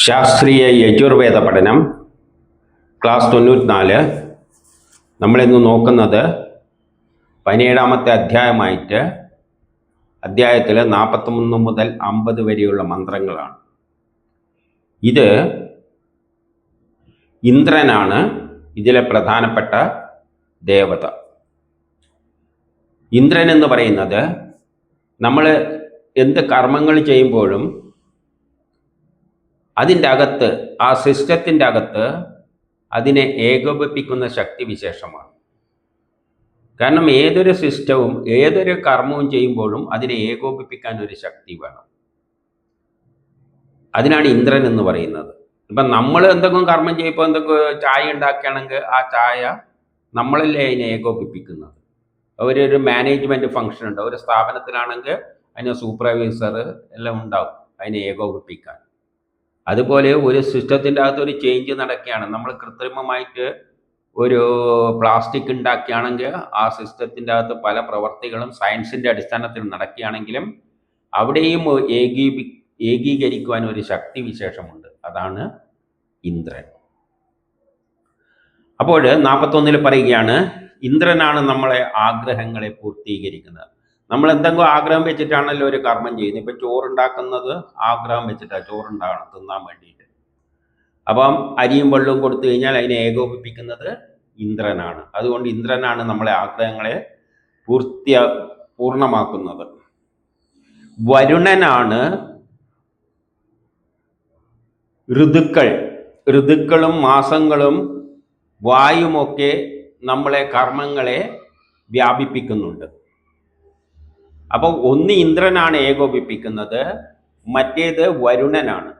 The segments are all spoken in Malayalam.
ശാസ്ത്രീയ യജുർവേദ പഠനം ക്ലാസ് 94. നമ്മളിന്ന് നോക്കുന്നത് 17ാമത്തെ അധ്യായമായിട്ട് അധ്യായത്തിൽ 43 മുതൽ 50 വരെയുള്ള മന്ത്രങ്ങളാണ്. ഇത് ഇന്ദ്രനാണ് ഇതിലെ പ്രധാനപ്പെട്ട ദേവത. ഇന്ദ്രൻ എന്ന് പറയുന്നത് നമ്മൾ എന്ത് കർമ്മങ്ങൾ ചെയ്യുമ്പോഴും അതിൻ്റെ അകത്ത്, ആ സിസ്റ്റത്തിൻ്റെ അകത്ത് അതിനെ ഏകോപിപ്പിക്കുന്ന ശക്തി വിശേഷമാണ്. കാരണം ഏതൊരു സിസ്റ്റവും ഏതൊരു കർമ്മവും ചെയ്യുമ്പോഴും അതിനെ ഏകോപിപ്പിക്കാൻ ഒരു ശക്തി വേണം. അതിനാണ് ഇന്ദ്രൻ എന്ന് പറയുന്നത്. ഇപ്പം നമ്മൾ എന്തെങ്കിലും കർമ്മം ചെയ്യുമ്പോൾ എന്തെങ്കിലും ചായ ഉണ്ടാക്കുകയാണെങ്കിൽ ആ ചായ നമ്മളല്ലേ അതിനെ ഏകോപിപ്പിക്കുന്നത്. ഒരു മാനേജ്മെൻറ്റ് ഫങ്ഷൻ ഉണ്ട്. ഒരു സ്ഥാപനത്തിലാണെങ്കിൽ അതിന് സൂപ്പർവൈസർ എല്ലാം ഉണ്ടാവും അതിനെ ഏകോപിപ്പിക്കാൻ. അതുപോലെ ഒരു സിസ്റ്റത്തിൻ്റെ അകത്ത് ഒരു ചേഞ്ച് നടക്കുകയാണ്. നമ്മൾ കൃത്രിമമായിട്ട് ഒരു പ്ലാസ്റ്റിക് ഉണ്ടാക്കുകയാണെങ്കിൽ ആ സിസ്റ്റത്തിൻ്റെ അകത്ത് പല പ്രവർത്തികളും സയൻസിൻ്റെ അടിസ്ഥാനത്തിൽ നടക്കുകയാണെങ്കിലും അവിടെയും ഏകീകരിക്കുവാൻ ഒരു ശക്തി വിശേഷമുണ്ട്. അതാണ് ഇന്ദ്രൻ. അപ്പോൾ 41 പറയുകയാണ്, ഇന്ദ്രനാണ് നമ്മളെ ആഗ്രഹങ്ങളെ പൂർത്തീകരിക്കുന്നത്. നമ്മൾ എന്തെങ്കിലും ആഗ്രഹം വെച്ചിട്ടാണല്ലോ ഒരു കർമ്മം ചെയ്യുന്നത്. ഇപ്പം ചോറുണ്ടാക്കുന്നത് ആഗ്രഹം വെച്ചിട്ടാണ്, ചോറുണ്ടാകണം തിന്നാൻ വേണ്ടിയിട്ട്. അപ്പം അരിയും വെള്ളവും കൊടുത്തു കഴിഞ്ഞാൽ അതിനെ ഏകോപിപ്പിക്കുന്നത് ഇന്ദ്രനാണ്. അതുകൊണ്ട് ഇന്ദ്രനാണ് നമ്മളെ ആഗ്രഹങ്ങളെ പൂർണ്ണമാക്കുന്നത്. വരുണനാണ് ഋതുക്കളും മാസങ്ങളും വായുമൊക്കെ നമ്മളെ കർമ്മങ്ങളെ വ്യാപിപ്പിക്കുന്നുണ്ട്. അപ്പോൾ ഒന്ന് ഇന്ദ്രനാണ് ഏകോപിപ്പിക്കുന്നത്, മറ്റേത് വരുണനാണ്.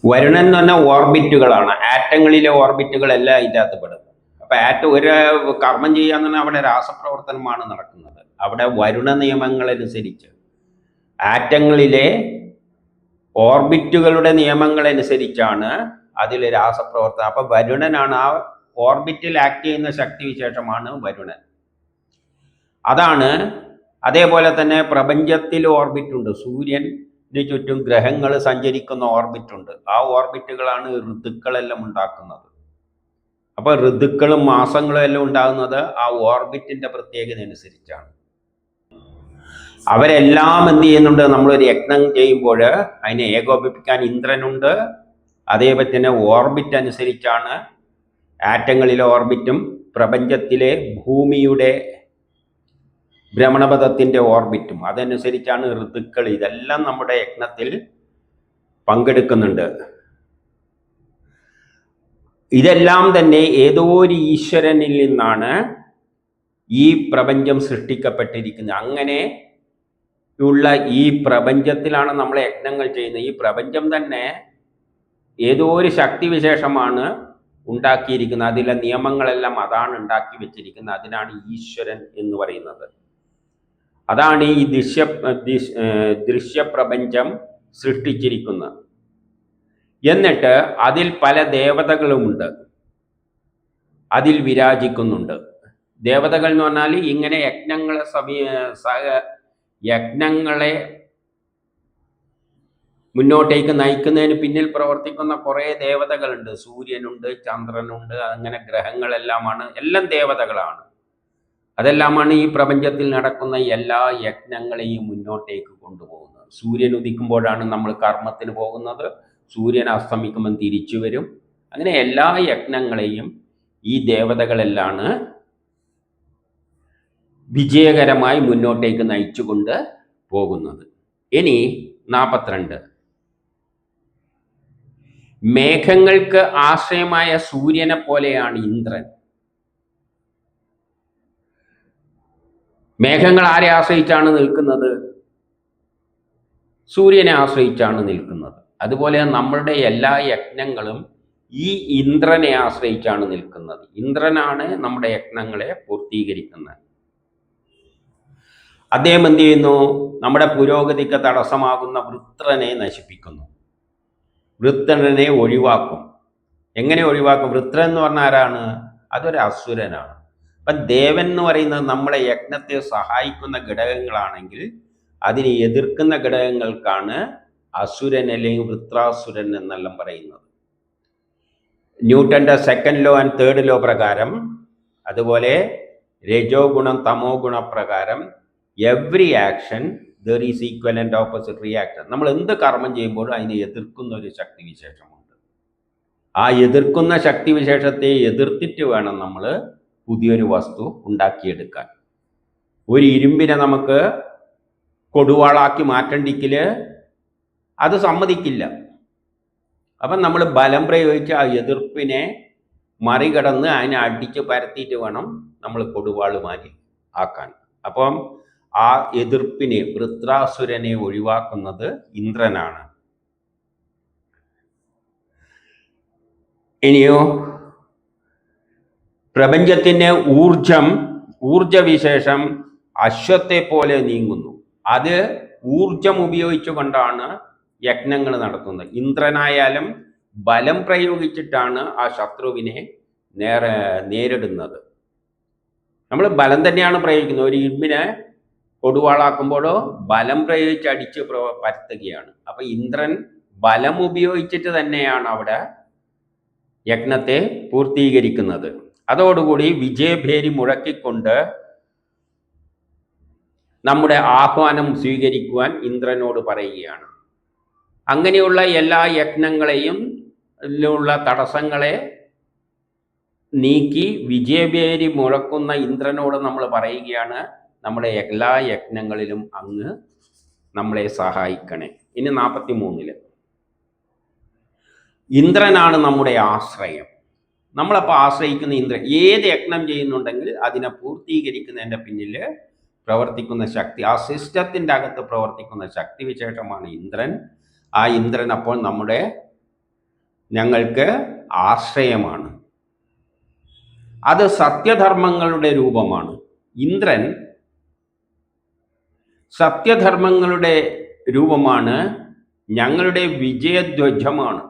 വരുണൻ എന്ന് പറഞ്ഞാൽ ഓർബിറ്റുകളാണ്. ആറ്റങ്ങളിലെ ഓർബിറ്റുകളെല്ലാം അതിൻ്റെ അകത്ത് പെടും. അപ്പം ഒരു കർമ്മം ചെയ്യാന്ന് പറഞ്ഞാൽ അവിടെ രാസപ്രവർത്തനമാണ് നടക്കുന്നത്. അവിടെ വരുണ നിയമങ്ങളനുസരിച്ച് ആറ്റങ്ങളിലെ ഓർബിറ്റുകളുടെ നിയമങ്ങളനുസരിച്ചാണ് അതിൽ രാസപ്രവർത്തനം. അപ്പം വരുണനാണ്, ആ ഓർബിറ്റിൽ ആക്ട് ചെയ്യുന്ന ശക്തി വിശേഷമാണ് വരുണൻ. അതാണ്. അതേപോലെ തന്നെ പ്രപഞ്ചത്തിൽ ഓർബിറ്റ് ഉണ്ട്. സൂര്യന് ചുറ്റും ഗ്രഹങ്ങൾ സഞ്ചരിക്കുന്ന ഓർബിറ്റ് ഉണ്ട്. ആ ഓർബിറ്റുകളാണ് ഋതുക്കളെല്ലാം ഉണ്ടാക്കുന്നത്. അപ്പോൾ ഋതുക്കളും മാസങ്ങളും എല്ലാം ഉണ്ടാകുന്നത് ആ ഓർബിറ്റിന്റെ പ്രത്യേകത അനുസരിച്ചാണ്. അവരെല്ലാം എന്ത് ചെയ്യുന്നുണ്ട്? നമ്മളൊരു യജ്ഞം ചെയ്യുമ്പോൾ അതിനെ ഏകോപിപ്പിക്കാൻ ഇന്ദ്രനുണ്ട്. അതേപോലെ തന്നെ ഓർബിറ്റ് അനുസരിച്ചാണ് ആറ്റങ്ങളിലെ ഓർബിറ്റും പ്രപഞ്ചത്തിലെ ഭൂമിയുടെ ഭ്രമണപഥത്തിൻ്റെ ഓർബിറ്റും അതനുസരിച്ചാണ് ഋതുക്കൾ. ഇതെല്ലാം നമ്മുടെ യജ്ഞത്തിൽ പങ്കെടുക്കുന്നുണ്ട്. ഇതെല്ലാം തന്നെ ഏതോ ഒരു ഈശ്വരനിൽ നിന്നാണ് ഈ പ്രപഞ്ചം സൃഷ്ടിക്കപ്പെട്ടിരിക്കുന്നത്. അങ്ങനെ ഉള്ള ഈ പ്രപഞ്ചത്തിലാണ് നമ്മൾ യജ്ഞങ്ങൾ ചെയ്യുന്നത്. ഈ പ്രപഞ്ചം തന്നെ ഏതോ ഒരു ശക്തി വിശേഷമാണ് ഉണ്ടാക്കിയിരിക്കുന്നത്. അതിലെ നിയമങ്ങളെല്ലാം അതാണ് ഉണ്ടാക്കി വെച്ചിരിക്കുന്നത്. അതിനാണ് ഈശ്വരൻ എന്ന് പറയുന്നത്. അതാണ് ഈ ദൃശ്യപ്രപഞ്ചം സൃഷ്ടിച്ചിരിക്കുന്നത്. എന്നിട്ട് അതിൽ പല ദേവതകളുമുണ്ട്, അതിൽ വിരാജിക്കുന്നുണ്ട്. ദേവതകൾ എന്ന് പറഞ്ഞാൽ ഇങ്ങനെ യജ്ഞങ്ങളെ മുന്നോട്ടേക്ക് നയിക്കുന്നതിന് പിന്നിൽ പ്രവർത്തിക്കുന്ന കുറേ ദേവതകളുണ്ട്. സൂര്യനുണ്ട്, ചന്ദ്രനുണ്ട്, അങ്ങനെ ഗ്രഹങ്ങളെല്ലാമാണ്, എല്ലാം ദേവതകളാണ്. അതെല്ലാമാണ് ഈ പ്രപഞ്ചത്തിൽ നടക്കുന്ന എല്ലാ യജ്ഞങ്ങളെയും മുന്നോട്ടേക്ക് കൊണ്ടുപോകുന്നത്. സൂര്യൻ ഉദിക്കുമ്പോഴാണ് നമ്മൾ കർമ്മത്തിന് പോകുന്നത്. സൂര്യൻ അസ്തമിക്കുമ്പോൾ തിരിച്ചു വരും. അങ്ങനെ എല്ലാ യജ്ഞങ്ങളെയും ഈ ദേവതകളെല്ലാണ് വിജയകരമായി മുന്നോട്ടേക്ക് നയിച്ചുകൊണ്ട് പോകുന്നത്. ഇനി 42. മേഘങ്ങൾക്ക് ആശ്രയമായ സൂര്യനെ പോലെയാണ് ഇന്ദ്രൻ. മേഘങ്ങൾ ആരെ ആശ്രയിച്ചാണ് നിൽക്കുന്നത്? സൂര്യനെ ആശ്രയിച്ചാണ് നിൽക്കുന്നത്. അതുപോലെ നമ്മളുടെ എല്ലാ യജ്ഞങ്ങളും ഈ ഇന്ദ്രനെ ആശ്രയിച്ചാണ് നിൽക്കുന്നത്. ഇന്ദ്രനാണ് നമ്മുടെ യജ്ഞങ്ങളെ പൂർത്തീകരിക്കുന്നത്. അദ്ദേഹം എന്ത് ചെയ്യുന്നു? നമ്മുടെ പുരോഗതിക്ക് തടസ്സമാകുന്ന വൃത്രനെ നശിപ്പിക്കുന്നു. വൃത്രനെ ഒഴിവാക്കും. എങ്ങനെ ഒഴിവാക്കും? വൃത്രൻ എന്ന് പറഞ്ഞാൽ ആരാണ്? അതൊരു അസുരനാണ്. അപ്പം ദേവൻ എന്ന് പറയുന്നത് നമ്മളെ യജ്ഞത്തെ സഹായിക്കുന്ന ഘടകങ്ങളാണെങ്കിൽ അതിനെ എതിർക്കുന്ന ഘടകങ്ങൾക്കാണ് അസുരൻ അല്ലെങ്കിൽ വൃത്രാസുരൻ എന്നെല്ലാം പറയുന്നത്. ന്യൂട്ടന്റെ second law and third law പ്രകാരം, അതുപോലെ രജോ ഗുണം തമോ ഗുണ പ്രകാരം every action there is equal and opposite reaction. നമ്മൾ എന്ത് കർമ്മം ചെയ്യുമ്പോഴും അതിനെ എതിർക്കുന്ന ഒരു ശക്തിവിശേഷമുണ്ട്. ആ എതിർക്കുന്ന ശക്തിവിശേഷത്തെ എതിർത്തിട്ട് വേണം നമ്മൾ പുതിയൊരു വസ്തു ഉണ്ടാക്കിയെടുക്കാൻ. ഒരു ഇരുമ്പിനെ നമുക്ക് കൊടുവാളാക്കി മാറ്റണ്ടെങ്കിൽ അത് സമ്മതിക്കില്ല. അപ്പം നമ്മൾ ബലം പ്രയോഗിച്ച് ആ എതിർപ്പിനെ മറികടന്ന് അതിനെ അടിച്ച് പരത്തിയിട്ട് വേണം നമ്മൾ കൊടുവാളുമാരി ആക്കാൻ. അപ്പം ആ എതിർപ്പിനെ, വൃത്രാസുരനെ ഒഴിവാക്കുന്നത് ഇന്ദ്രനാണ്. ഇനിയോ പ്രപഞ്ചത്തിന്റെ ഊർജവിശേഷം അശ്വത്തെ പോലെ നീങ്ങുന്നു. അത് ഊർജം ഉപയോഗിച്ചുകൊണ്ടാണ് യജ്ഞങ്ങൾ നടത്തുന്നത്. ഇന്ദ്രനായാലും ബലം പ്രയോഗിച്ചിട്ടാണ് ആ ശത്രുവിനെ നേരിടുന്നത്. നമ്മൾ ബലം തന്നെയാണ് പ്രയോഗിക്കുന്നത്. ഒരു ഇരുമ്പിനെ കൊടുവാളാക്കുമ്പോഴോ ബലം പ്രയോഗിച്ച് അടിച്ച് പരത്തുകയാണ്. അപ്പൊ ഇന്ദ്രൻ ബലം ഉപയോഗിച്ചിട്ട് തന്നെയാണ് അവിടെ യജ്ഞത്തെ പൂർത്തീകരിക്കുന്നത്. അതോടുകൂടി വിജയഭേരി മുഴക്കിക്കൊണ്ട് നമ്മുടെ ആഹ്വാനം സ്വീകരിക്കുവാൻ ഇന്ദ്രനോട് പറയുകയാണ്. അങ്ങനെയുള്ള എല്ലാ യജ്ഞങ്ങളെയും ഉള്ള തടസ്സങ്ങളെ നീക്കി വിജയഭേരി മുഴക്കുന്ന ഇന്ദ്രനോട് നമ്മൾ പറയുകയാണ്, നമ്മുടെ എല്ലാ യജ്ഞങ്ങളിലും അങ്ങ് നമ്മളെ സഹായിക്കണേ. ഇനി 43 ഇന്ദ്രനാണ് നമ്മുടെ ആശ്രയം. നമ്മളപ്പോൾ ആശ്രയിക്കുന്ന ഇന്ദ്രൻ. ഏത് യജ്ഞം ചെയ്യുന്നുണ്ടെങ്കിൽ അതിനെ പൂർത്തീകരിക്കുന്നതിൻ്റെ പിന്നിൽ പ്രവർത്തിക്കുന്ന ശക്തി, ആ സിസ്റ്റത്തിൻ്റെ അകത്ത് പ്രവർത്തിക്കുന്ന ശക്തി വിശേഷമാണ് ഇന്ദ്രൻ. ആ ഇന്ദ്രൻ അപ്പോൾ ഞങ്ങൾക്ക് ആശ്രയമാണ്. അത് സത്യധർമ്മങ്ങളുടെ രൂപമാണ്. ഇന്ദ്രൻ സത്യധർമ്മങ്ങളുടെ രൂപമാണ്, ഞങ്ങളുടെ വിജയധ്വജമാണ്.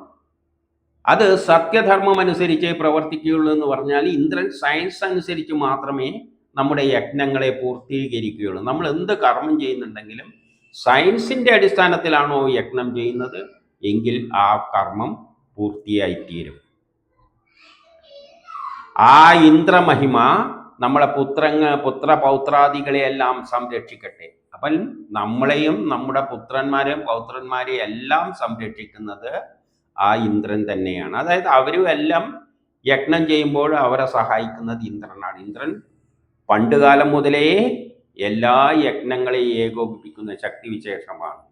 അത് സത്യധർമ്മം അനുസരിച്ച് പ്രവർത്തിക്കുകയുള്ളൂ എന്ന് പറഞ്ഞാൽ ഇന്ദ്രൻ സയൻസ് അനുസരിച്ച് മാത്രമേ നമ്മുടെ യജ്ഞങ്ങളെ പൂർത്തീകരിക്കുകയുള്ളൂ. നമ്മൾ എന്ത് കർമ്മം ചെയ്യുന്നുണ്ടെങ്കിലും സയൻസിൻ്റെ അടിസ്ഥാനത്തിലാണോ യജ്ഞം ചെയ്യുന്നത് എങ്കിൽ ആ കർമ്മം പൂർത്തിയായിത്തീരും. ആ ഇന്ദ്രമഹിമ നമ്മളെ പുത്രപൗത്രാദികളെയെല്ലാം സംരക്ഷിക്കട്ടെ. അപ്പം നമ്മളെയും നമ്മുടെ പുത്രന്മാരെയും പൗത്രന്മാരെയും എല്ലാം സംരക്ഷിക്കുന്നത് ആ ഇന്ദ്രൻ തന്നെയാണ്. അതായത് അവരും എല്ലാം യജ്ഞം ചെയ്യുമ്പോൾ അവരെ സഹായിക്കുന്നത് ഇന്ദ്രനാണ്. ഇന്ദ്രൻ പണ്ടുകാലം മുതലേ എല്ലാ യജ്ഞങ്ങളെയും ഏകോപിപ്പിക്കുന്ന ശക്തിവിശേഷമാണ്.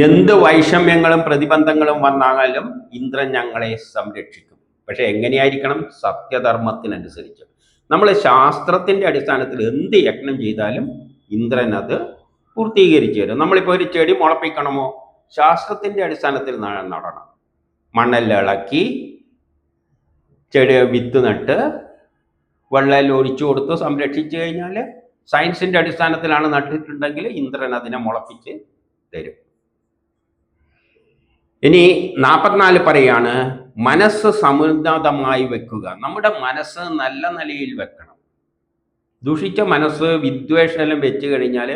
എന്ത് വൈഷമ്യങ്ങളും പ്രതിബന്ധങ്ങളും വന്നാലും ഇന്ദ്രൻ ഞങ്ങളെ സംരക്ഷിക്കും. പക്ഷെ എങ്ങനെയായിരിക്കണം? സത്യധർമ്മത്തിനനുസരിച്ച്. നമ്മൾ ശാസ്ത്രത്തിന്റെ അടിസ്ഥാനത്തിൽ എന്ത് യജ്ഞം ചെയ്താലും ഇന്ദ്രൻ അത് പൂർത്തീകരിച്ചു തരും. നമ്മളിപ്പോൾ ഒരു ചെടി മുളപ്പിക്കണമോ, ശാസ്ത്രത്തിന്റെ അടിസ്ഥാനത്തിൽ നടണം. മണ്ണെല്ലാം ഇളക്കി ചെടി വിത്ത് നട്ട് വെള്ളം ഒഴിച്ചു കൊടുത്ത് സംരക്ഷിച്ചു കഴിഞ്ഞാൽ സയൻസിന്റെ അടിസ്ഥാനത്തിലാണ് നട്ടിട്ടുണ്ടെങ്കിൽ ഇന്ദ്രൻ അതിനെ മുളപ്പിച്ച് തരും. ഇനി 44 പറയാണ്, മനസ്സ് സമുന്നതമായി വെക്കുക. നമ്മുടെ മനസ്സ് നല്ല നിലയിൽ വെക്കണം. ദുഷിച്ച മനസ്സ്, വിദ്വേഷം വെച്ച് കഴിഞ്ഞാൽ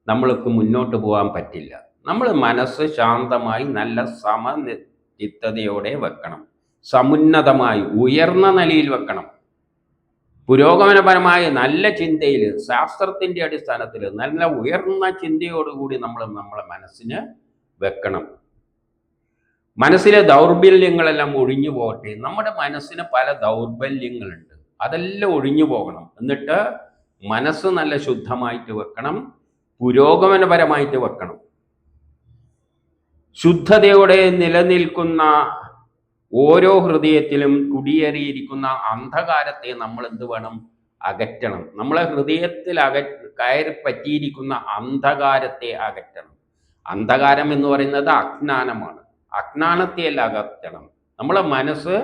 നമ്മൾക്ക് മുന്നോട്ട് പോകാൻ പറ്റില്ല. നമ്മൾ മനസ്സ് ശാന്തമായി നല്ല സമചിത്തതയോടെ വെക്കണം. സമുന്നതമായി ഉയർന്ന നിലയിൽ വെക്കണം. പുരോഗമനപരമായ നല്ല ചിന്തയിൽ, ശാസ്ത്രത്തിന്റെ അടിസ്ഥാനത്തിൽ നല്ല ഉയർന്ന ചിന്തയോടുകൂടി നമ്മളെ മനസ്സിന് വെക്കണം. മനസ്സിലെ ദൗർബല്യങ്ങളെല്ലാം ഒഴിഞ്ഞു പോകട്ടെ. നമ്മുടെ മനസ്സിന് പല ദൗർബല്യങ്ങളുണ്ട്, അതെല്ലാം ഒഴിഞ്ഞു പോകണം. എന്നിട്ട് മനസ്സ് നല്ല ശുദ്ധമായിട്ട് വെക്കണം, പുരോഗമനപരമായിട്ട് വെക്കണം. ശുദ്ധതയോടെ നിലനിൽക്കുന്ന ഓരോ ഹൃദയത്തിലും കുടിയേറിയിരിക്കുന്ന അന്ധകാരത്തെ നമ്മൾ എന്ത് വേണം? അകറ്റണം. നമ്മളെ ഹൃദയത്തിൽ കയറി പറ്റിയിരിക്കുന്ന അന്ധകാരത്തെ അകറ്റണം. അന്ധകാരം എന്ന് പറയുന്നത് അജ്ഞാനമാണ്. അജ്ഞാനത്തെ എല്ലാം അകറ്റണം. നമ്മളെ മനസ്സ്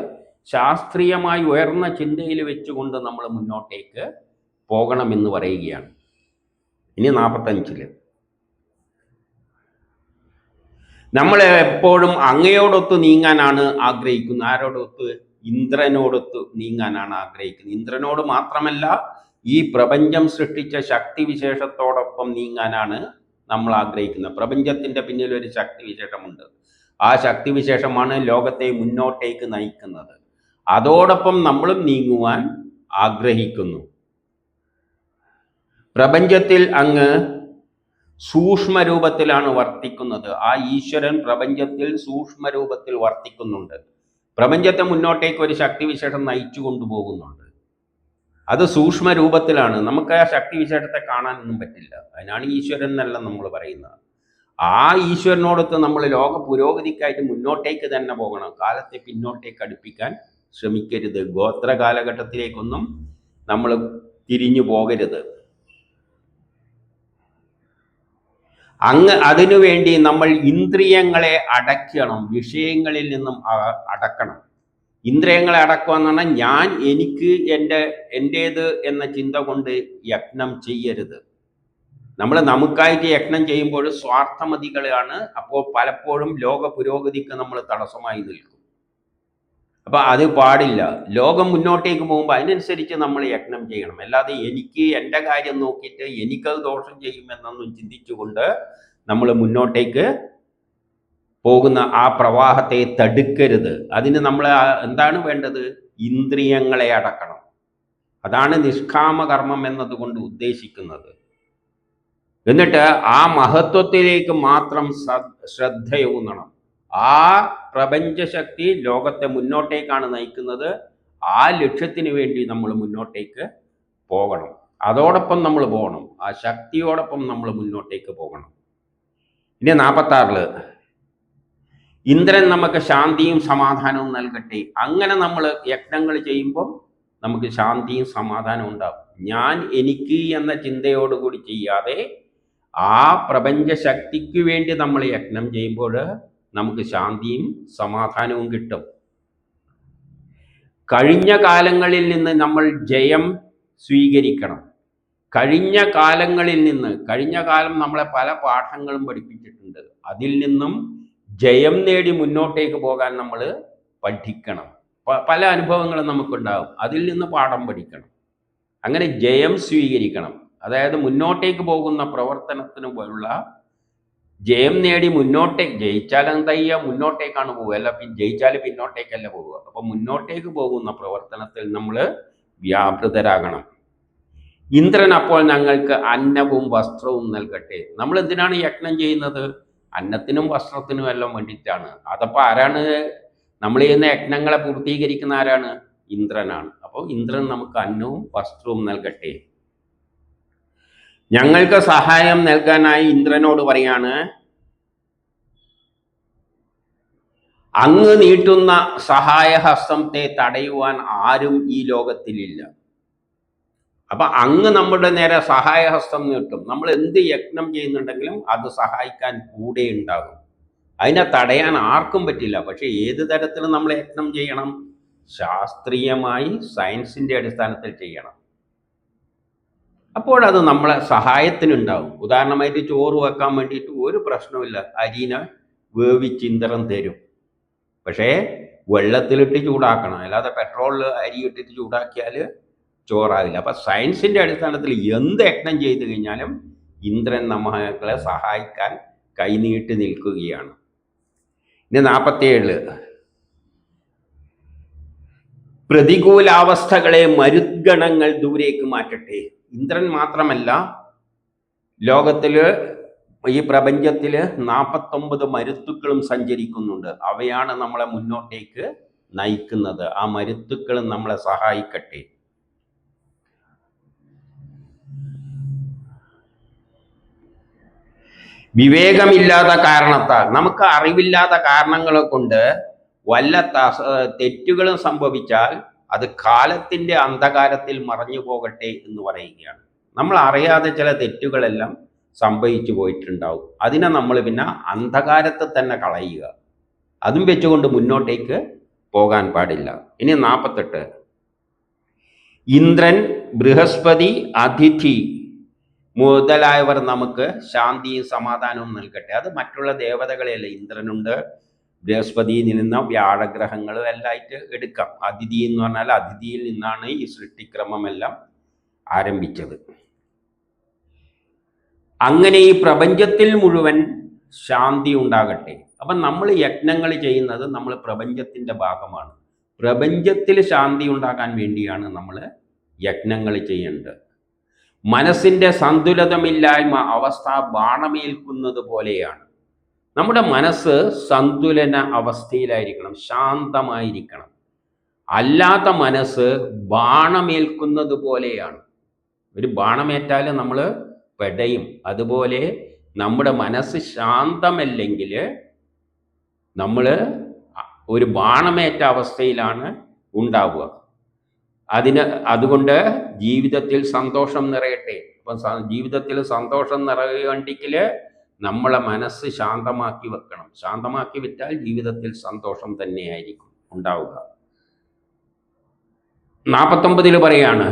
ശാസ്ത്രീയമായി ഉയർന്ന ചിന്തയിൽ വെച്ചുകൊണ്ട് നമ്മൾ മുന്നോട്ടേക്ക് പോകണമെന്ന് പറയുകയാണ്. ഇനി 45 നമ്മൾ എപ്പോഴും അങ്ങയോടൊത്ത് നീങ്ങാനാണ് ആഗ്രഹിക്കുന്നത്. ആരോടൊത്ത്? ഇന്ദ്രനോടൊത്ത് നീങ്ങാനാണ് ആഗ്രഹിക്കുന്നത്. ഇന്ദ്രനോട് മാത്രമല്ല, ഈ പ്രപഞ്ചം സൃഷ്ടിച്ച ശക്തിവിശേഷത്തോടൊപ്പം നീങ്ങാനാണ് നമ്മൾ ആഗ്രഹിക്കുന്നത്. പ്രപഞ്ചത്തിൻ്റെ പിന്നിൽ ഒരു ശക്തിവിശേഷമുണ്ട്. ആ ശക്തിവിശേഷമാണ് ലോകത്തെ മുന്നോട്ടേക്ക് നയിക്കുന്നത്. അതോടൊപ്പം നമ്മളും നീങ്ങുവാൻ ആഗ്രഹിക്കുന്നു. പ്രപഞ്ചത്തിൽ അങ്ങ് സൂക്ഷ്മരൂപത്തിലാണ് വർത്തിക്കുന്നത്. ആ ഈശ്വരൻ പ്രപഞ്ചത്തിൽ സൂക്ഷ്മരൂപത്തിൽ വർത്തിക്കുന്നുണ്ട്. പ്രപഞ്ചത്തെ മുന്നോട്ടേക്ക് ഒരു ശക്തിവിശേഷം നയിച്ചു കൊണ്ടുപോകുന്നുണ്ട്. അത് സൂക്ഷ്മരൂപത്തിലാണ്. നമുക്ക് ആ ശക്തിവിശേഷത്തെ കാണാനൊന്നും പറ്റില്ല. അതിനാണ് ഈശ്വരൻ എന്നെല്ലാം നമ്മൾ പറയുന്നത്. ആ ഈശ്വരനോടൊത്ത് നമ്മൾ ലോക പുരോഗതിക്കായിട്ട് മുന്നോട്ടേക്ക് തന്നെ പോകണം. കാലത്തെ പിന്നോട്ടേക്ക് അടുപ്പിക്കാൻ ശ്രമിക്കരുത്. ഗോത്ര കാലഘട്ടത്തിലേക്കൊന്നും നമ്മൾ തിരിഞ്ഞു പോകരുത്. അതിനുവേണ്ടി നമ്മൾ ഇന്ദ്രിയങ്ങളെ അടയ്ക്കണം, വിഷയങ്ങളിൽ നിന്നും അടക്കണം. ഇന്ദ്രിയങ്ങളെ അടക്കുക എന്ന് പറഞ്ഞാൽ ഞാൻ, എനിക്ക്, എൻ്റേത് എന്ന ചിന്ത കൊണ്ട് യജ്ഞം ചെയ്യരുത്. നമ്മൾ നമുക്കായിട്ട് യജ്ഞം ചെയ്യുമ്പോൾ സ്വാർത്ഥമതികളാണ്. അപ്പോൾ പലപ്പോഴും ലോക പുരോഗതിക്ക് നമ്മൾ തടസ്സമായി നിൽക്കും. അപ്പം അത് പാടില്ല. ലോകം മുന്നോട്ടേക്ക് പോകുമ്പോൾ അതിനനുസരിച്ച് നമ്മൾ യജ്ഞം ചെയ്യണം. അല്ലാതെ എനിക്ക് എൻ്റെ കാര്യം നോക്കിയിട്ട് എനിക്കത് ദോഷം ചെയ്യുമെന്നൊന്നും ചിന്തിച്ചുകൊണ്ട് നമ്മൾ മുന്നോട്ടേക്ക് പോകുന്ന ആ പ്രവാഹത്തെ തടുക്കരുത്. അതിന് നമ്മൾ എന്താണ് വേണ്ടത്? ഇന്ദ്രിയങ്ങളെ അടക്കണം. അതാണ് നിഷ്കാമകർമ്മം എന്നതുകൊണ്ട് ഉദ്ദേശിക്കുന്നത്. എന്നിട്ട് ആ മഹത്വത്തിലേക്ക് മാത്രം ശ്രദ്ധയൂന്നണം. ആ പ്രപഞ്ചശക്തി ലോകത്തെ മുന്നോട്ടേക്കാണ് നയിക്കുന്നത്. ആ ലക്ഷ്യത്തിന് വേണ്ടി നമ്മൾ മുന്നോട്ടേക്ക് പോകണം. അതോടൊപ്പം നമ്മൾ പോകണം. ആ ശക്തിയോടൊപ്പം നമ്മൾ മുന്നോട്ടേക്ക് പോകണം. ഇനി 46 ഇന്ദ്രൻ നമുക്ക് ശാന്തിയും സമാധാനവും നൽകട്ടെ. അങ്ങനെ നമ്മൾ യജ്ഞങ്ങൾ ചെയ്യുമ്പം നമുക്ക് ശാന്തിയും സമാധാനവും ഉണ്ടാവും. ഞാൻ, എനിക്ക് എന്ന ചിന്തയോടുകൂടി ചെയ്യാതെ ആ പ്രപഞ്ച ശക്തിക്ക് വേണ്ടി നമ്മൾ യജ്ഞം ചെയ്യുമ്പോൾ നമുക്ക് ശാന്തിയും സമാധാനവും കിട്ടും. കഴിഞ്ഞ കാലങ്ങളിൽ നിന്ന് നമ്മൾ ജയം സ്വീകരിക്കണം. കഴിഞ്ഞ കാലം നമ്മളെ പല പാഠങ്ങളും പഠിപ്പിച്ചിട്ടുണ്ട്. അതിൽ നിന്നും ജയം നേടി മുന്നോട്ടേക്ക് പോകാൻ നമ്മൾ പഠിക്കണം. പല അനുഭവങ്ങളും നമുക്കുണ്ടാകും. അതിൽ നിന്ന് പാഠം പഠിക്കണം. അങ്ങനെ ജയം സ്വീകരിക്കണം. അതായത് മുന്നോട്ടേക്ക് പോകുന്ന പ്രവർത്തനത്തിന് പോലുള്ള ജയം നേടി ജയിച്ചാൽ എന്താ ചെയ്യുക? മുന്നോട്ടേക്കാണ് പോവുക. അല്ല ജയിച്ചാൽ പിന്നോട്ടേക്കല്ല പോവുക. അപ്പം മുന്നോട്ടേക്ക് പോകുന്ന പ്രവർത്തനത്തിൽ നമ്മൾ വ്യാപൃതരാകണം. ഇന്ദ്രൻ അപ്പോൾ ഞങ്ങൾക്ക് അന്നവും വസ്ത്രവും നൽകട്ടെ. നമ്മൾ എന്തിനാണ് യജ്ഞം ചെയ്യുന്നത്? അന്നത്തിനും വസ്ത്രത്തിനും എല്ലാം വേണ്ടിയിട്ടാണ്. അതപ്പോൾ ആരാണ് നമ്മൾ ചെയ്യുന്ന യജ്ഞങ്ങളെ പൂർത്തീകരിക്കുന്ന? ആരാണ്? ഇന്ദ്രനാണ്. അപ്പോൾ ഇന്ദ്രൻ നമുക്ക് അന്നവും വസ്ത്രവും നൽകട്ടെ. ഞങ്ങൾക്ക് സഹായം നൽകാനായി ഇന്ദ്രനോട് പറയാണ്, അങ്ങ് നീട്ടുന്ന സഹായഹസ്തത്തെ തടയുവാൻ ആരും ഈ ലോകത്തിലില്ല. അപ്പൊ അങ്ങ് നമ്മുടെ നേരെ സഹായഹസ്തം നീട്ടും. നമ്മൾ എന്ത് യജ്ഞം ചെയ്യുന്നുണ്ടെങ്കിലും അത് സഹായിക്കാൻ കൂടെ ഉണ്ടാകും. അതിനെ തടയാൻ ആർക്കും പറ്റില്ല. പക്ഷെ ഏത് തരത്തിൽ നമ്മൾ യജ്ഞം ചെയ്യണം? ശാസ്ത്രീയമായി സയൻസിന്റെ അടിസ്ഥാനത്തിൽ ചെയ്യണം. അപ്പോഴത് നമ്മളെ സഹായത്തിനുണ്ടാവും. ഉദാഹരണമായിട്ട് ചോറ് വെക്കാൻ വേണ്ടിയിട്ട് ഒരു പ്രശ്നമില്ല. അരിനെ വേവിച്ച് ഇന്ധനം തരും. പക്ഷേ വെള്ളത്തിലിട്ട് ചൂടാക്കണം. അല്ലാതെ പെട്രോളിൽ അരി ഇട്ടിട്ട് ചൂടാക്കിയാൽ ചോറാകില്ല. അപ്പം സയൻസിൻ്റെ അടിസ്ഥാനത്തിൽ എന്ത് യജ്ഞം ചെയ്തു കഴിഞ്ഞാലും ഇന്ദ്രൻ നമ്മളെ സഹായിക്കാൻ കൈനീട്ടി നിൽക്കുകയാണ്. ഇനി 47 പ്രതികൂലാവസ്ഥകളെ മരുദ്ഗണങ്ങൾ ദൂരേക്ക് മാറ്റട്ടെ. ഇന്ദ്രൻ മാത്രമല്ല, ലോകത്തിൽ ഈ പ്രപഞ്ചത്തിൽ 49 മരുത്തുക്കളും സഞ്ചരിക്കുന്നുണ്ട്. അവയാണ് നമ്മളെ മുന്നോട്ടേക്ക് നയിക്കുന്നത്. ആ മരുത്തുക്കളും നമ്മളെ സഹായിക്കട്ടെ. വിവേകമില്ലാത്ത കാരണത്താൽ, നമുക്ക് അറിവില്ലാത്ത കാരണങ്ങളെ കൊണ്ട് വല്ല തെറ്റുകളും സംഭവിച്ചാൽ അത് കാലത്തിൻ്റെ അന്ധകാരത്തിൽ മറഞ്ഞു പോകട്ടെ എന്ന് പറയുകയാണ്. നമ്മൾ അറിയാതെ ചില തെറ്റുകളെല്ലാം സംഭവിച്ചു പോയിട്ടുണ്ടാവും. അതിനെ നമ്മൾ പിന്നെ അന്ധകാരത്തിൽ തന്നെ കളയുക. അതും വെച്ചുകൊണ്ട് മുന്നോട്ടേക്ക് പോകാൻ പാടില്ല. ഇനി 48 ഇന്ദ്രൻ, ബൃഹസ്പതി, അതിഥി മുതലായവർ നമുക്ക് ശാന്തിയും സമാധാനവും നൽകട്ടെ. അത് മറ്റുള്ള ദേവതകളെയല്ല. ഇന്ദ്രനുണ്ട്, ബൃഹസ്പതിയിൽ നിന്ന് വ്യാഴഗ്രഹങ്ങളും എല്ലായിട്ട് എടുക്കാം. അതിഥി എന്ന് പറഞ്ഞാൽ അതിഥിയിൽ നിന്നാണ് ഈ സൃഷ്ടിക്രമമെല്ലാം ആരംഭിച്ചത്. അങ്ങനെ ഈ പ്രപഞ്ചത്തിൽ മുഴുവൻ ശാന്തി ഉണ്ടാകട്ടെ. അപ്പം നമ്മൾ യജ്ഞങ്ങൾ ചെയ്യുന്നത് നമ്മൾ പ്രപഞ്ചത്തിൻ്റെ ഭാഗമാണ്. പ്രപഞ്ചത്തിൽ ശാന്തി ഉണ്ടാകാൻ വേണ്ടിയാണ് നമ്മൾ യജ്ഞങ്ങൾ ചെയ്യേണ്ടത്. മനസ്സിൻ്റെ സന്തുലിതമില്ലായ്മ അവസ്ഥ ബാണമേൽക്കുന്നത് പോലെയാണ്. നമ്മുടെ മനസ്സ് സന്തുലന അവസ്ഥയിലായിരിക്കണം, ശാന്തമായിരിക്കണം. അല്ലാത്ത മനസ്സ് ബാണമേൽക്കുന്നത് പോലെയാണ്. ഒരു ബാണമേറ്റാൽ നമ്മൾ പെടയും. അതുപോലെ നമ്മുടെ മനസ്സ് ശാന്തമല്ലെങ്കിൽ നമ്മൾ ഒരു ബാണമേറ്റ അവസ്ഥയിലാണ് ഉണ്ടാവുക. അതുകൊണ്ട് ജീവിതത്തിൽ സന്തോഷം നിറയട്ടെ. അപ്പം ജീവിതത്തിൽ സന്തോഷം നിറയണ്ടെങ്കിൽ നമ്മളെ മനസ്സ് ശാന്തമാക്കി വെക്കണം. ശാന്തമാക്കി വിട്ടാൽ ജീവിതത്തിൽ സന്തോഷം തന്നെയായിരിക്കും ഉണ്ടാവുക. 49 പറയാണ്,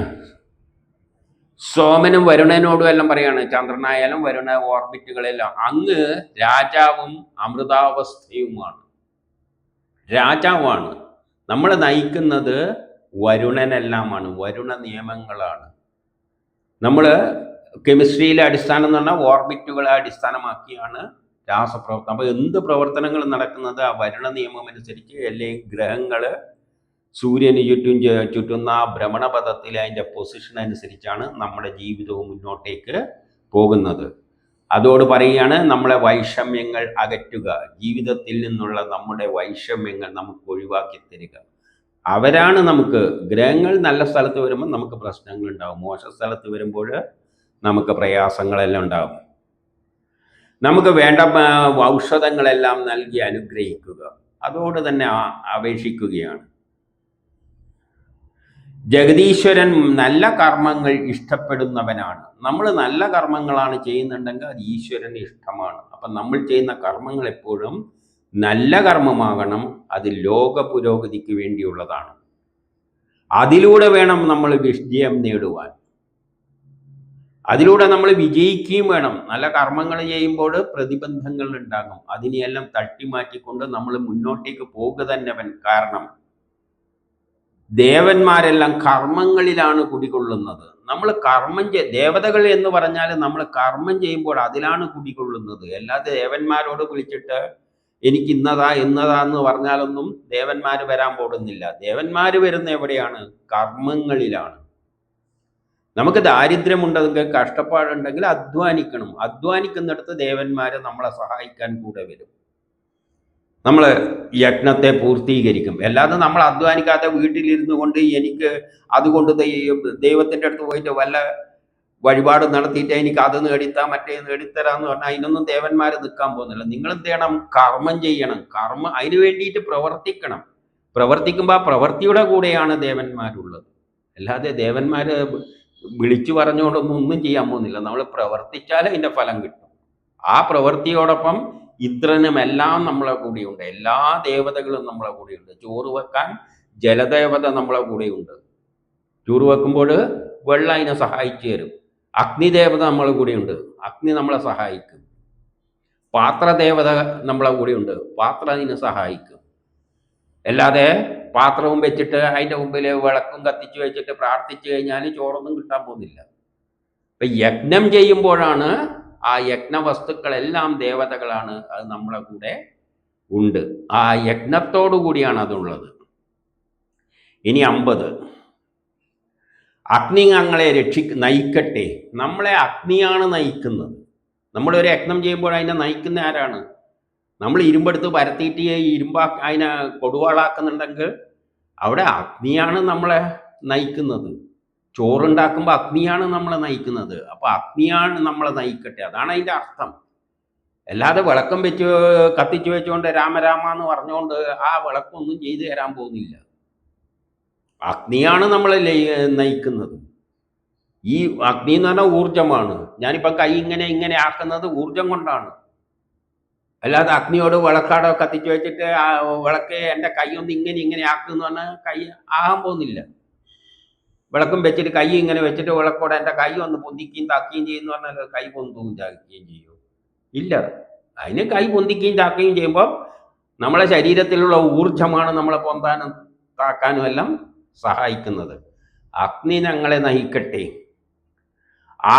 സോമനും വരുണനോടും എല്ലാം പറയാണ്, ചന്ദ്രനായാലും വരുണ ഓർബിറ്റുകളെല്ലാം, അങ്ങ് രാജാവും അമൃതാവസ്ഥയുമാണ്. രാജാവാണ്. നമ്മളെ നയിക്കുന്നത് വരുണനെല്ലാമാണ്, വരുണ നിയമങ്ങളാണ്. നമ്മൾ കെമിസ്ട്രിയിലെ അടിസ്ഥാനം എന്ന് പറഞ്ഞാൽ ഓർബിറ്റുകളെ അടിസ്ഥാനമാക്കിയാണ് രാസപ്രവർത്തനം. അപ്പോൾ എന്ത് പ്രവർത്തനങ്ങൾ നടക്കുന്നത് ആ വരുണ നിയമം അനുസരിച്ച്, അല്ലെങ്കിൽ ഗ്രഹങ്ങൾ സൂര്യന് ചുറ്റുന്ന ഭ്രമണപഥത്തിൽ അതിൻ്റെ പൊസിഷൻ അനുസരിച്ചാണ് നമ്മുടെ ജീവിതവും മുന്നോട്ടേക്ക് പോകുന്നത്. അതോട് പറയുകയാണ്, നമ്മളെ വൈഷമ്യങ്ങൾ അകറ്റുക, ജീവിതത്തിൽ നിന്നുള്ള നമ്മുടെ വൈഷമ്യങ്ങൾ നമുക്ക് ഒഴിവാക്കി തരിക. അവരാണ് നമുക്ക്, ഗ്രഹങ്ങൾ നല്ല സ്ഥലത്ത് വരുമ്പോൾ നമുക്ക് പ്രശ്നങ്ങൾ ഉണ്ടാവും, മോശ സ്ഥലത്ത് വരുമ്പോൾ നമുക്ക് പ്രയാസങ്ങളെല്ലാം ഉണ്ടാവും. നമുക്ക് വേണ്ട ഔഷധങ്ങളെല്ലാം നൽകി അനുഗ്രഹിക്കുക. അതോട് തന്നെ അപേക്ഷിക്കുകയാണ്. ജഗദീശ്വരൻ നല്ല കർമ്മങ്ങൾ ഇഷ്ടപ്പെടുന്നവനാണ്. നമ്മൾ നല്ല കർമ്മങ്ങളാണ് ചെയ്യുന്നുണ്ടെങ്കിൽ അത് ഈശ്വരന് ഇഷ്ടമാണ്. അപ്പം നമ്മൾ ചെയ്യുന്ന കർമ്മങ്ങൾ എപ്പോഴും നല്ല കർമ്മമാകണം. അത് ലോക പുരോഗതിക്ക് വേണ്ടിയുള്ളതാണ്. അതിലൂടെ വേണം നമ്മൾ വിജയം നേടുവാൻ. അതിലൂടെ നമ്മൾ വിജയിക്കുകയും വേണം. നല്ല കർമ്മങ്ങൾ ചെയ്യുമ്പോൾ പ്രതിബന്ധങ്ങൾ ഉണ്ടാകും. അതിനെയെല്ലാം തട്ടിമാറ്റിക്കൊണ്ട് നമ്മൾ മുന്നോട്ടേക്ക് പോകുക തന്നെ. കാരണം ദേവന്മാരെല്ലാം കർമ്മങ്ങളിലാണ് കുടികൊള്ളുന്നത്. നമ്മൾ ദേവതകൾ എന്ന് പറഞ്ഞാൽ നമ്മൾ കർമ്മം ചെയ്യുമ്പോൾ അതിലാണ് കുടികൊള്ളുന്നത്. അല്ലാതെ ദേവന്മാരോട് വിളിച്ചിട്ട് എനിക്ക് എന്നതാന്ന് പറഞ്ഞാലൊന്നും ദേവന്മാർ വരാൻ പോകുന്നില്ല. ദേവന്മാർ വരുന്ന എവിടെയാണ്? കർമ്മങ്ങളിലാണ്. നമുക്ക് ദാരിദ്ര്യമുണ്ടെങ്കിൽ, കഷ്ടപ്പാടുണ്ടെങ്കിൽ അധ്വാനിക്കണം. അധ്വാനിക്കുന്നിടത്ത് ദേവന്മാർ നമ്മളെ സഹായിക്കാൻ കൂടെ വരും. നമ്മൾ യജ്ഞത്തെ പൂർത്തീകരിക്കും. അല്ലാതെ നമ്മൾ അധ്വാനിക്കാതെ വീട്ടിലിരുന്നു കൊണ്ട് എനിക്ക് അതുകൊണ്ട് ദൈവത്തിൻ്റെ അടുത്ത് പോയിട്ട് വല്ല വഴിപാട് നടത്തിയിട്ട് എനിക്ക് അത് നേടിത്താം മറ്റേ നേടിത്തരാന്ന് പറഞ്ഞാൽ അതിനൊന്നും ദേവന്മാർ നിൽക്കാൻ പോകുന്നില്ല. നിങ്ങൾ എന്ത് ചെയ്യണം? കർമ്മം ചെയ്യണം. അതിന് വേണ്ടിയിട്ട് പ്രവർത്തിക്കണം. പ്രവർത്തിക്കുമ്പോൾ ആ പ്രവൃത്തിയുടെ കൂടെയാണ് ദേവന്മാരുള്ളത്. അല്ലാതെ ദേവന്മാർ വിളിച്ചു പറഞ്ഞുകൊണ്ടൊന്നും ചെയ്യാൻ പോകുന്നില്ല. നമ്മൾ പ്രവർത്തിച്ചാൽ അതിൻ്റെ ഫലം കിട്ടും. ആ പ്രവൃത്തിയോടൊപ്പം ഇന്ദ്രനും എല്ലാം നമ്മളെ കൂടെയുണ്ട്. എല്ലാ ദേവതകളും നമ്മളെ കൂടെയുണ്ട്. ചോറ് വെക്കാൻ ജലദേവത നമ്മളെ കൂടെയുണ്ട്. ചോറ് വെക്കുമ്പോൾ വെള്ളം അതിനെ സഹായിച്ചു തരും. അഗ്നിദേവത നമ്മളെ കൂടെയുണ്ട്. അഗ്നി നമ്മളെ സഹായിക്കും. പാത്രദേവത നമ്മളെ കൂടെയുണ്ട്. പാത്രം അതിനെ സഹായിക്കും. അല്ലാതെ പാത്രവും വെച്ചിട്ട് അതിൻ്റെ മുമ്പിൽ വിളക്കും കത്തിച്ച് വെച്ചിട്ട് പ്രാർത്ഥിച്ചു കഴിഞ്ഞാൽ ചോറൊന്നും കിട്ടാൻ പോകുന്നില്ല. ഇപ്പം യജ്ഞം ചെയ്യുമ്പോഴാണ് ആ യജ്ഞവസ്തുക്കളെല്ലാം ദേവതകളാണ്. അത് നമ്മളെ കൂടെ ഉണ്ട്. ആ യജ്ഞത്തോടു കൂടിയാണ് അതുള്ളത്. ഇനി 50, അഗ്നി ഞങ്ങളെ നയിക്കട്ടെ. നമ്മളെ അഗ്നിയാണ് നയിക്കുന്നത്. നമ്മളൊരു യജ്ഞം ചെയ്യുമ്പോൾ അതിനെ നയിക്കുന്ന ആരാണ്? നമ്മൾ ഇരുമ്പെടുത്ത് പരത്തിയിട്ട് അതിനെ കൊടുവാളാക്കുന്നുണ്ടെങ്കിൽ അവിടെ അഗ്നിയാണ് നമ്മളെ നയിക്കുന്നത്. ചോറുണ്ടാക്കുമ്പോൾ അഗ്നിയാണ് നമ്മളെ നയിക്കുന്നത്. അപ്പോൾ അഗ്നിയാണ് നമ്മളെ നയിക്കട്ടെ, അതാണ് അതിൻ്റെ അർത്ഥം. അല്ലാതെ വിളക്കം കത്തിച്ചു വെച്ചുകൊണ്ട് രാമരാമ എന്ന് പറഞ്ഞുകൊണ്ട് ആ വിളക്കൊന്നും ചെയ്തു തരാൻ പോകുന്നില്ല. അഗ്നിയാണ് നമ്മളെ നയിക്കുന്നത്. ഈ അഗ്നി എന്ന് പറഞ്ഞാൽ ഊർജമാണ്. ഞാനിപ്പം കൈ ഇങ്ങനെ ആക്കുന്നത് ഊർജം കൊണ്ടാണ്. അല്ലാതെ അഗ്നിയോട് വിളക്കാടോ കത്തിച്ചു വെച്ചിട്ട് ആ വിളക്ക് എൻ്റെ കൈ ഒന്ന് ഇങ്ങനെ ആക്കുമെന്ന് പറഞ്ഞാൽ കൈ ആകാൻ പോകുന്നില്ല. വിളക്കും വെച്ചിട്ട് കൈ ഇങ്ങനെ വെച്ചിട്ട് വിളക്കോടെ എൻ്റെ കൈ ഒന്ന് പൊന്തിക്കുകയും താക്കുകയും ചെയ്യുമെന്ന് പറഞ്ഞാൽ കൈ പൊന്തുകയും ചാക്കുകയും ചെയ്യും? ഇല്ല. അതിന് കൈ പൊന്തിക്കുകയും താക്കുകയും ചെയ്യുമ്പോൾ നമ്മളെ ശരീരത്തിലുള്ള ഊർജമാണ് നമ്മളെ പൊന്താനും താക്കാനും എല്ലാം സഹായിക്കുന്നത്. അഗ്നി ഞങ്ങളെ നയിക്കട്ടെ.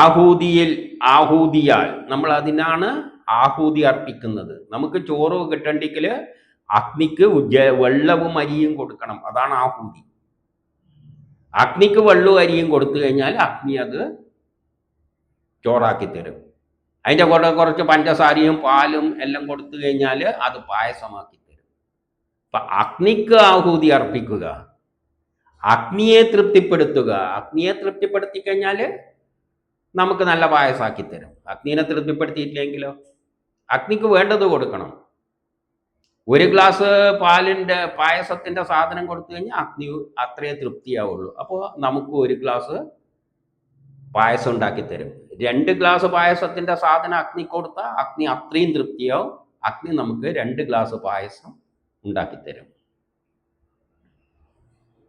ആഹൂതിയിൽ ആഹൂതിയാൽ നമ്മൾ അതിനാണ് ആഹൂതി അർപ്പിക്കുന്നത്. നമുക്ക് ചോറ് കിട്ടണ്ടെങ്കിൽ അഗ്നിക്ക് വെള്ളവും അരിയും കൊടുക്കണം. അതാണ് ആഹൂതി. അഗ്നിക്ക് വെള്ളവും അരിയും കൊടുത്തു കഴിഞ്ഞാൽ അഗ്നി അത് ചോറാക്കി തരും. അതിൻ്റെ കൂടെ കുറച്ച് പഞ്ചസാരയും പാലും എല്ലാം കൊടുത്തു കഴിഞ്ഞാൽ അത് പായസമാക്കി തരും. അപ്പൊ അഗ്നിക്ക് ആഹൂതി അർപ്പിക്കുക, അഗ്നിയെ തൃപ്തിപ്പെടുത്തുക. അഗ്നിയെ തൃപ്തിപ്പെടുത്തി കഴിഞ്ഞാൽ നമുക്ക് നല്ല പായസമാക്കി തരും. അഗ്നിനെ തൃപ്തിപ്പെടുത്തിയിട്ടില്ലെങ്കിലോ? അഗ്നിക്ക് വേണ്ടത് കൊടുക്കണം. ഒരു ഗ്ലാസ് പായസത്തിന്റെ സാധനം കൊടുത്തു കഴിഞ്ഞാൽ അഗ്നി അത്രയേ തൃപ്തിയാവുള്ളൂ. അപ്പോൾ നമുക്ക് ഒരു ഗ്ലാസ് പായസം ഉണ്ടാക്കി തരും. 2 ഗ്ലാസ് പായസത്തിന്റെ സാധനം അഗ്നി കൊടുത്താൽ അഗ്നി അത്രയും തൃപ്തിയാവും. അഗ്നി നമുക്ക് 2 ഗ്ലാസ് പായസം ഉണ്ടാക്കി തരും.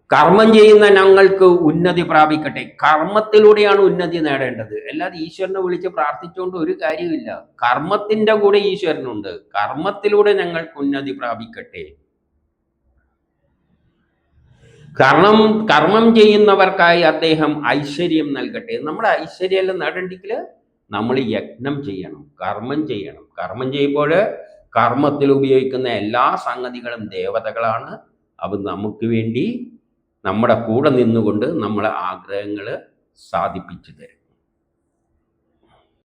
കർമ്മം ചെയ്യുന്ന ഞങ്ങൾക്ക് ഉന്നതി പ്രാപിക്കട്ടെ. കർമ്മത്തിലൂടെയാണ് ഉന്നതി നേടേണ്ടത്. അല്ലാതെ ഈശ്വരനെ വിളിച്ച് പ്രാർത്ഥിച്ചുകൊണ്ട് ഒരു കാര്യമില്ല. കർമ്മത്തിന്റെ കൂടെ ഈശ്വരനുണ്ട്. കർമ്മത്തിലൂടെ ഞങ്ങൾക്ക് ഉന്നതി പ്രാപിക്കട്ടെ. കർമ്മം ചെയ്യുന്നവർക്കായി അദ്ദേഹം ഐശ്വര്യം നൽകട്ടെ. നമ്മുടെ ഐശ്വര്യം നേടണ്ടെങ്കിൽ നമ്മൾ യജ്ഞം ചെയ്യണം, കർമ്മം ചെയ്യണം. കർമ്മം ചെയ്യുമ്പോൾ കർമ്മത്തിൽ ഉപയോഗിക്കുന്ന എല്ലാ സംഗതികളും ദേവതകളാണ്. അവ നമുക്ക് വേണ്ടി നമ്മുടെ കൂടെ നിന്നുകൊണ്ട് നമ്മളെ ആഗ്രഹങ്ങൾ സാധിപ്പിച്ചു തരും.